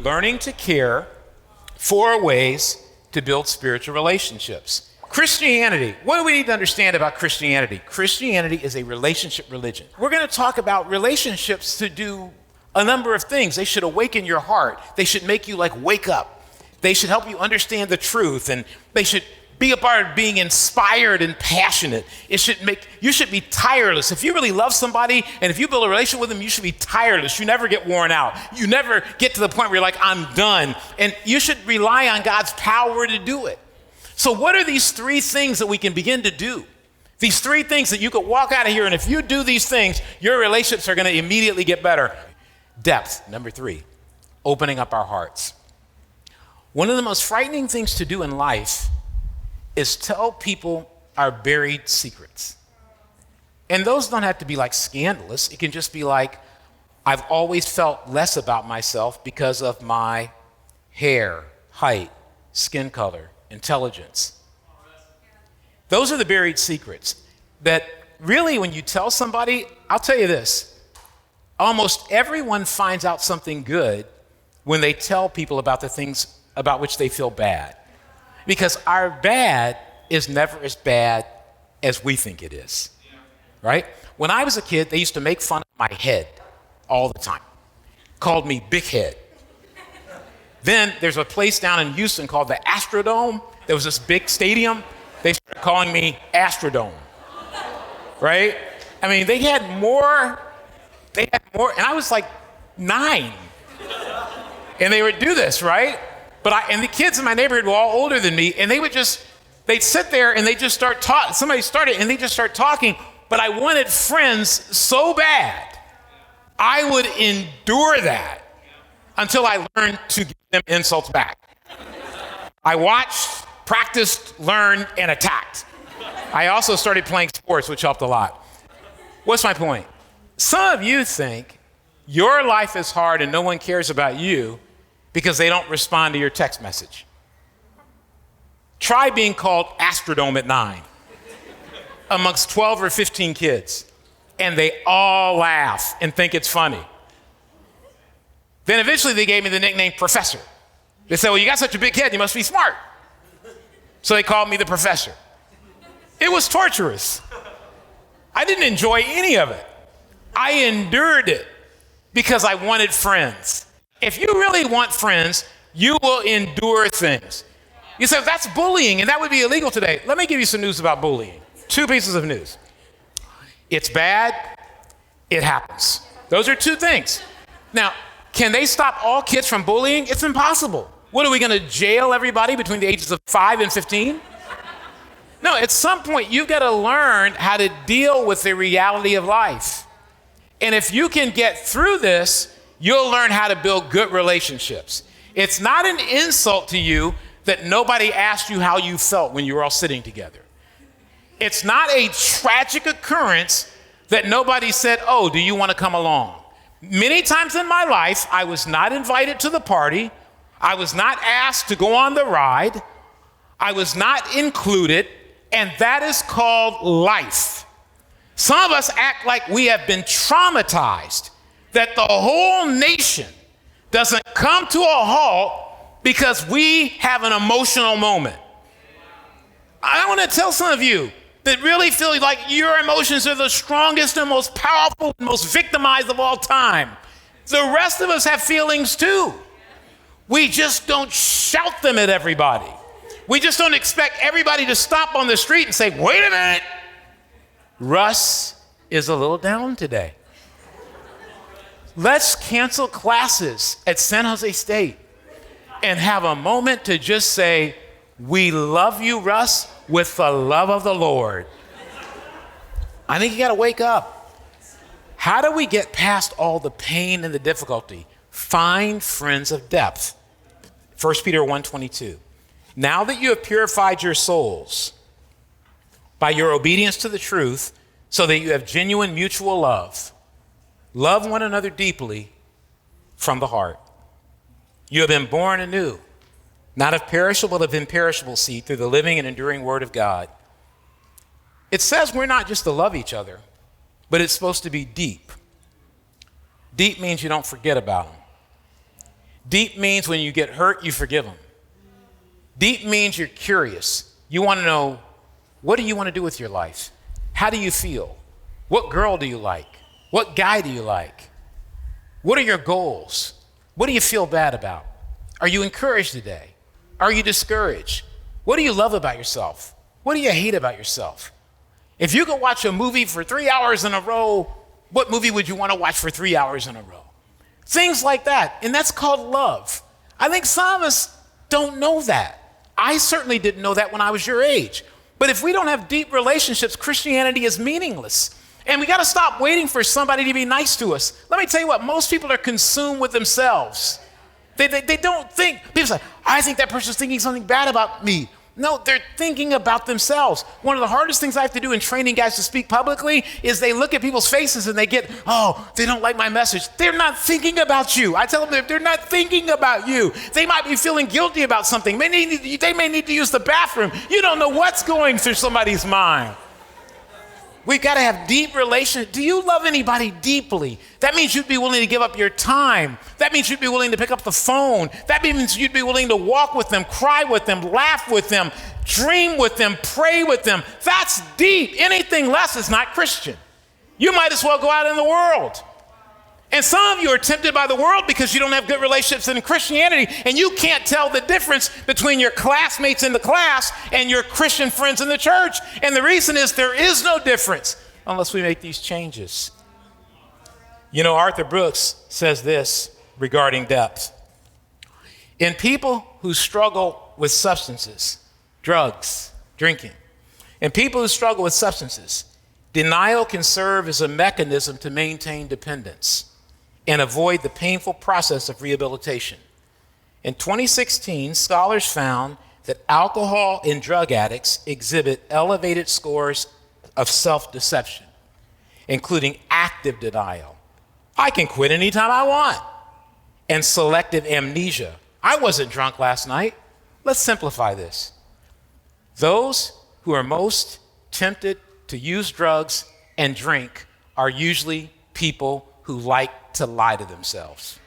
learning to care 4 ways to build spiritual relationships. Christianity. What do we need to understand about Christianity? Christianity is a relationship religion. We're going to talk about relationships to do a number of things. They should awaken your heart. They should make you wake up. They should help you understand the truth, and they should be a part of being inspired and passionate. You should be tireless. If you really love somebody and if you build a relationship with them, you should be tireless. You never get worn out. You never get to the point where you're like, I'm done. And you should rely on God's power to do it. So what are these 3 things that we can begin to do? These 3 things that you could walk out of here, and if you do these things, your relationships are going to immediately get better. Depth, number 3, opening up our hearts. One of the most frightening things to do in life is tell people our buried secrets. And those don't have to be scandalous. It can just be I've always felt less about myself because of my hair, height, skin color, intelligence. Those are the buried secrets that really, when you tell somebody, I'll tell you this, almost everyone finds out something good when they tell people about the things about which they feel bad. Because our bad is never as bad as we think it is, right? When I was a kid, they used to make fun of my head all the time. Called me Big Head. Then there's a place down in Houston called the Astrodome. There was this big stadium. They started calling me Astrodome, right? I mean, they had more, and I was 9. And they would do this, right? And the kids in my neighborhood were all older than me, and they'd sit there and they'd just start talking. Somebody started and they just start talking, but I wanted friends so bad, I would endure that until I learned to give them insults back. I watched, practiced, learned, and attacked. I also started playing sports, which helped a lot. What's my point? Some of you think your life is hard and no one cares about you because they don't respond to your text message. Try being called Astrodome at 9 amongst 12 or 15 kids, and they all laugh and think it's funny. Then eventually they gave me the nickname Professor. They said, well, you got such a big head, you must be smart. So they called me the Professor. It was torturous. I didn't enjoy any of it. I endured it because I wanted friends. If you really want friends, you will endure things. You say, that's bullying, and that would be illegal today. Let me give you some news about bullying. 2 pieces of news. It's bad. It happens. Those are 2 things. Now, can they stop all kids from bullying? It's impossible. What, are we going to jail everybody between the ages of 5 and 15? No, at some point, you've got to learn how to deal with the reality of life. And if you can get through this, you'll learn how to build good relationships. It's not an insult to you that nobody asked you how you felt when you were all sitting together. It's not a tragic occurrence that nobody said, oh, do you want to come along? Many times in my life, I was not invited to the party. I was not asked to go on the ride. I was not included, and that is called life. Some of us act like we have been traumatized, that the whole nation doesn't come to a halt because we have an emotional moment. I want to tell some of you that really feel like your emotions are the strongest and most powerful and most victimized of all time. The rest of us have feelings too. We just don't shout them at everybody. We just don't expect everybody to stop on the street and say, wait a minute, Russ is a little down today. Let's cancel classes at San Jose State and have a moment to just say, we love you, Russ, with the love of the Lord. I think you got to wake up. How do we get past all the pain and the difficulty? Find friends of depth. 1 Peter 1:22. Now that you have purified your souls by your obedience to the truth, so that you have genuine mutual love, love one another deeply from the heart. You have been born anew, not of perishable, but of imperishable seed, through the living and enduring word of God. It says we're not just to love each other, but it's supposed to be deep. Deep means you don't forget about them. Deep means when you get hurt, you forgive them. Deep means you're curious. You want to know, what do you want to do with your life? How do you feel? What girl do you like? What guy do you like? What are your goals? What do you feel bad about? Are you encouraged today? Are you discouraged? What do you love about yourself? What do you hate about yourself? If you could watch a movie for 3 hours in a row, what movie would you want to watch for 3 hours in a row? Things like that. And that's called love. I think some of us don't know that. I certainly didn't know that when I was your age. But if we don't have deep relationships, Christianity is meaningless. And we got to stop waiting for somebody to be nice to us. Let me tell you what, most people are consumed with themselves. They don't think, people say, I think that person's thinking something bad about me. No, they're thinking about themselves. One of the hardest things I have to do in training guys to speak publicly is they look at people's faces and they get, oh, they don't like my message. They're not thinking about you. I tell them they're not thinking about you. They might be feeling guilty about something. They may need to use the bathroom. You don't know what's going through somebody's mind. We've got to have deep relations. Do you love anybody deeply? That means you'd be willing to give up your time. That means you'd be willing to pick up the phone. That means you'd be willing to walk with them, cry with them, laugh with them, dream with them, pray with them. That's deep. Anything less is not Christian. You might as well go out in the world. And some of you are tempted by the world because you don't have good relationships in Christianity, and you can't tell the difference between your classmates in the class and your Christian friends in the church. And the reason is there is no difference unless we make these changes. You know, Arthur Brooks says this regarding depth. In people who struggle with substances, drugs, drinking, and people who struggle with substances, denial can serve as a mechanism to maintain dependence and avoid the painful process of rehabilitation. In 2016, scholars found that alcohol and drug addicts exhibit elevated scores of self-deception, including active denial. I can quit anytime I want. And selective amnesia. I wasn't drunk last night. Let's simplify this. Those who are most tempted to use drugs and drink are usually people who like to lie to themselves.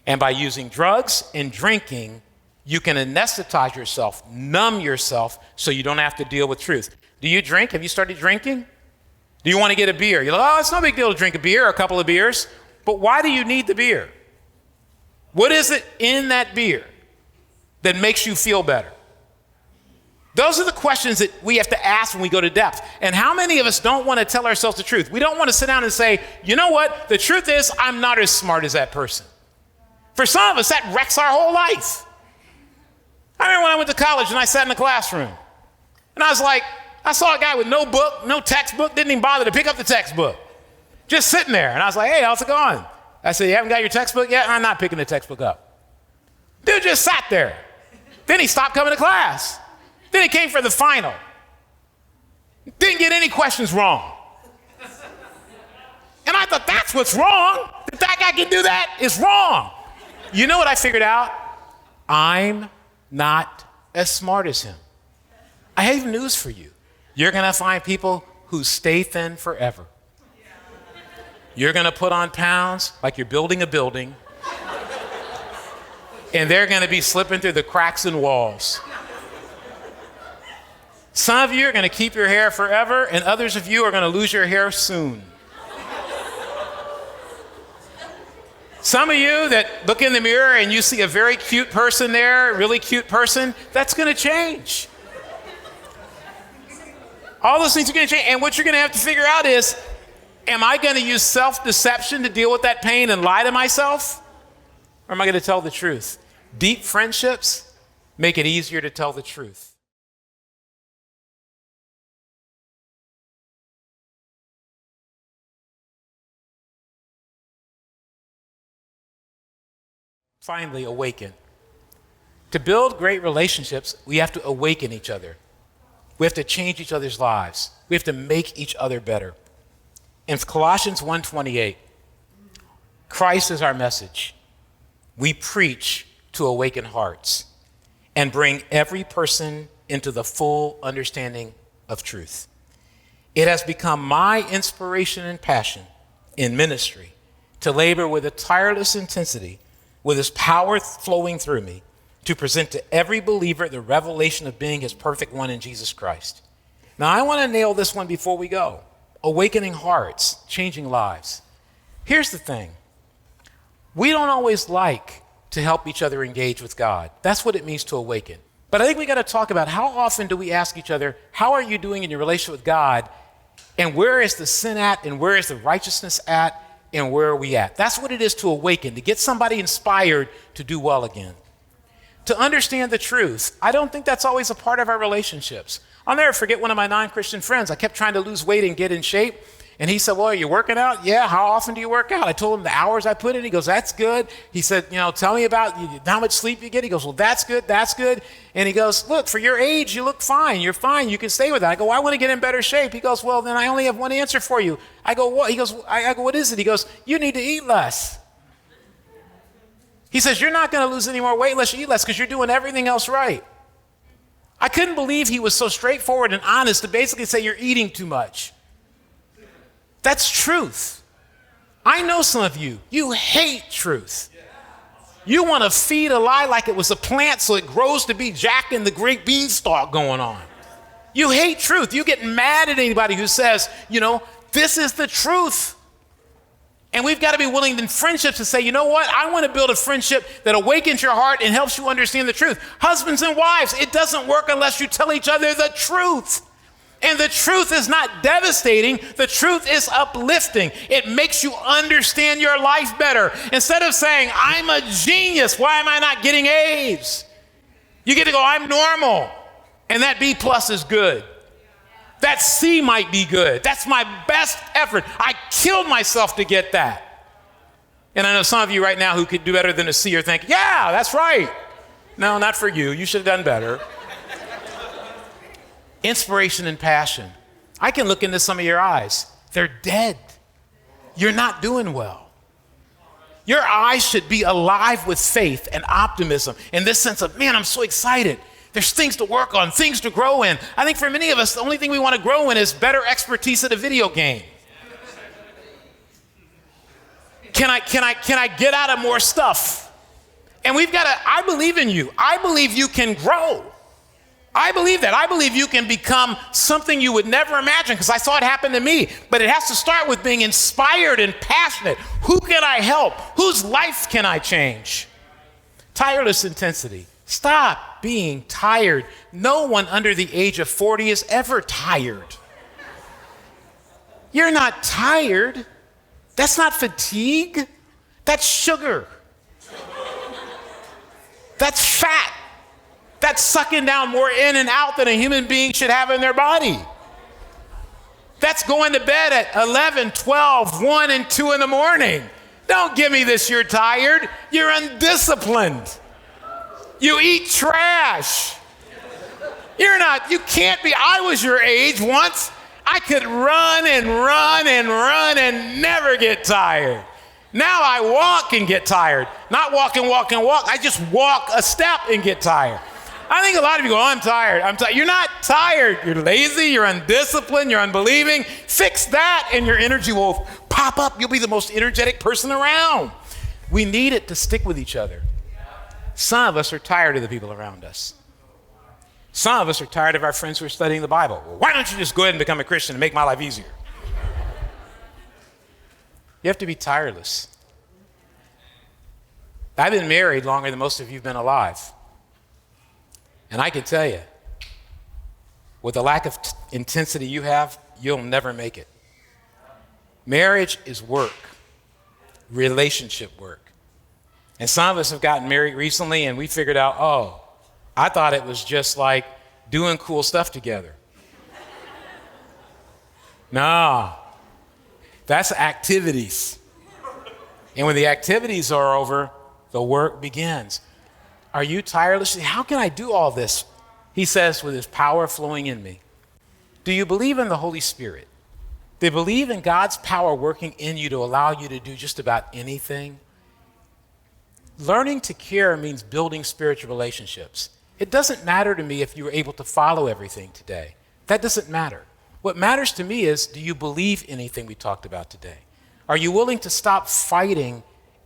And by using drugs and drinking, you can anesthetize yourself, numb yourself, so you don't have to deal with truth. Do you drink? Have you started drinking? Do you want to get a beer? You're like, oh, it's no big deal to drink a beer or a couple of beers. But why do you need the beer? What is it in that beer that makes you feel better? Those are the questions that we have to ask when we go to depth. And how many of us don't want to tell ourselves the truth? We don't want to sit down and say, you know what? The truth is, I'm not as smart as that person. For some of us, that wrecks our whole life. I remember when I went to college and I sat in the classroom. And I was like, I saw a guy with no book, no textbook, didn't even bother to pick up the textbook. Just sitting there. And I was like, hey, how's it going? I said, you haven't got your textbook yet? I'm not picking the textbook up. Dude just sat there. Then he stopped coming to class. Then he came for the final. Didn't get any questions wrong. And I thought, that's what's wrong. That guy can do that is wrong. You know what I figured out? I'm not as smart as him. I have news for you. You're going to find people who stay thin forever. You're going to put on pounds like you're building a building. And they're going to be slipping through the cracks in walls. Some of you are going to keep your hair forever, and others of you are going to lose your hair soon. Some of you that look in the mirror and you see a very cute person there, really cute person, that's going to change. All those things are going to change. And what you're going to have to figure out is, am I going to use self-deception to deal with that pain and lie to myself? Or am I going to tell the truth? Deep friendships make it easier to tell the truth. Finally, awaken. To build great relationships, we have to awaken each other. We have to change each other's lives. We have to make each other better. In Colossians 1:28, Christ is our message. We preach to awaken hearts and bring every person into the full understanding of truth. It has become my inspiration and passion in ministry to labor with a tireless intensity with his power flowing through me to present to every believer the revelation of being his perfect one in Jesus Christ. Now, I want to nail this one before we go. Awakening hearts, changing lives. Here's the thing. We don't always like to help each other engage with God. That's what it means to awaken. But I think we got to talk about how often do we ask each other, how are you doing in your relationship with God? And where is the sin at? And where is the righteousness at? And where are we at? That's what it is to awaken, to get somebody inspired to do well again. To understand the truth, I don't think that's always a part of our relationships. I'll never forget one of my non-Christian friends. I kept trying to lose weight and get in shape. And he said, well, are you working out? Yeah, how often do you work out? I told him the hours I put in. He goes, that's good. He said, tell me about how much sleep you get. He goes, well, that's good, that's good. And he goes, look, for your age, you look fine. You're fine. You can stay with that. I go, well, I want to get in better shape. He goes, well, then I only have one answer for you. I go, what? He goes, I go, what is it? He goes, you need to eat less. He says, you're not going to lose any more weight unless you eat less because you're doing everything else right. I couldn't believe he was so straightforward and honest to basically say you're eating too much. That's truth. I know some of you hate truth. You want to feed a lie like it was a plant so it grows to be Jack and the Great Beanstalk going on. You hate truth. You get mad at anybody who says, this is the truth. And we've got to be willing in friendships to say, you know what? I want to build a friendship that awakens your heart and helps you understand the truth. Husbands and wives, it doesn't work unless you tell each other the truth. And the truth is not devastating. The truth is uplifting. It makes you understand your life better. Instead of saying, I'm a genius, why am I not getting A's? You get to go, I'm normal. And that B plus is good. That C might be good. That's my best effort. I killed myself to get that. And I know some of you right now who could do better than a C are thinking, yeah, that's right. No, not for you. You should have done better. Inspiration and passion. I can look into some of your eyes. They're dead. You're not doing well. Your eyes should be alive with faith and optimism in this sense of, man, I'm so excited. There's things to work on, things to grow in. I think for many of us, the only thing we want to grow in is better expertise at a video game. Can I get out of more stuff? And we've got to, I believe in you. I believe you can grow. I believe that. I believe you can become something you would never imagine because I saw it happen to me. But it has to start with being inspired and passionate. Who can I help? Whose life can I change? Tireless intensity. Stop being tired. No one under the age of 40 is ever tired. You're not tired. That's not fatigue. That's sugar. That's fat. That's sucking down more in and out than a human being should have in their body. That's going to bed at 11, 12, 1, and 2 in the morning. Don't give me this, you're tired. You're undisciplined. You eat trash. You can't be. I was your age once. I could run and run and run and never get tired. Now I walk and get tired. Not walk and walk and walk. I just walk a step and get tired. I think a lot of you go, I'm tired. You're not tired. You're lazy. You're undisciplined. You're unbelieving. Fix that and your energy will pop up. You'll be the most energetic person around. We need it to stick with each other. Some of us are tired of the people around us. Some of us are tired of our friends who are studying the Bible. Well, why don't you just go ahead and become a Christian and make my life easier? You have to be tireless. I've been married longer than most of you have been alive. And I can tell you, with the lack of intensity you have, you'll never make it. Marriage is work, relationship work. And some of us have gotten married recently and we figured out, I thought it was just like doing cool stuff together. No, that's activities. And when the activities are over, the work begins. Are you tireless? How can I do all this? He says, with his power flowing in me. Do you believe in the Holy Spirit? Do you believe in God's power working in you to allow you to do just about anything? Learning to care means building spiritual relationships. It doesn't matter to me if you were able to follow everything today. That doesn't matter. What matters to me is, do you believe anything we talked about today? Are you willing to stop fighting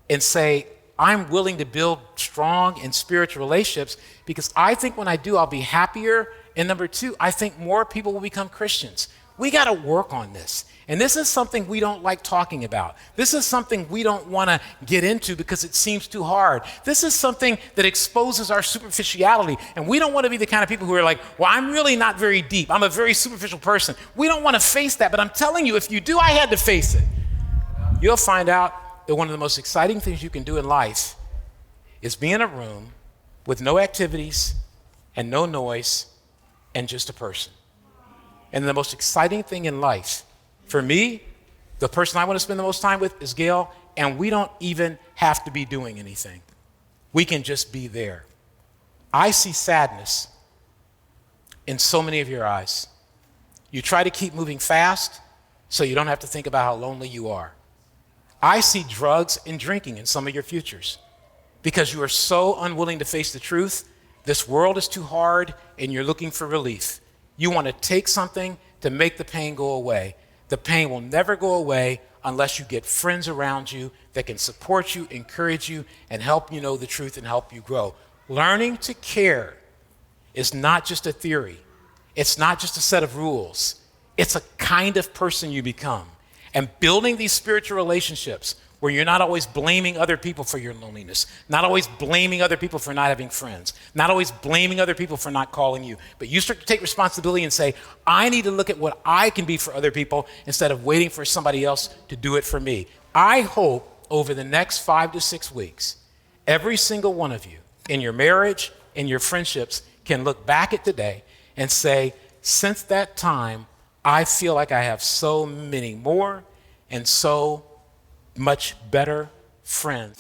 and say, I'm willing to build strong and spiritual relationships because I think when I do, I'll be happier. And number two, I think more people will become Christians. We got to work on this. And this is something we don't like talking about. This is something we don't want to get into because it seems too hard. This is something that exposes our superficiality. And we don't want to be the kind of people who are like, well, I'm really not very deep. I'm a very superficial person. We don't want to face that. But I'm telling you, if you do, I had to face it. You'll find out that one of the most exciting things you can do in life is be in a room with no activities and no noise and just a person. And the most exciting thing in life, for me, the person I want to spend the most time with is Gail, and we don't even have to be doing anything. We can just be there. I see sadness in so many of your eyes. You try to keep moving fast so you don't have to think about how lonely you are. I see drugs and drinking in some of your futures because you are so unwilling to face the truth. This world is too hard and you're looking for relief. You want to take something to make the pain go away. The pain will never go away unless you get friends around you that can support you, encourage you, and help you know the truth and help you grow. Learning to care is not just a theory. It's not just a set of rules. It's a kind of person you become. And building these spiritual relationships where you're not always blaming other people for your loneliness, not always blaming other people for not having friends, not always blaming other people for not calling you, but you start to take responsibility and say, I need to look at what I can be for other people instead of waiting for somebody else to do it for me. I hope over the next 5 to 6 weeks, every single one of you in your marriage, in your friendships, can look back at today and say, since that time, I feel like I have so many more and so much better friends.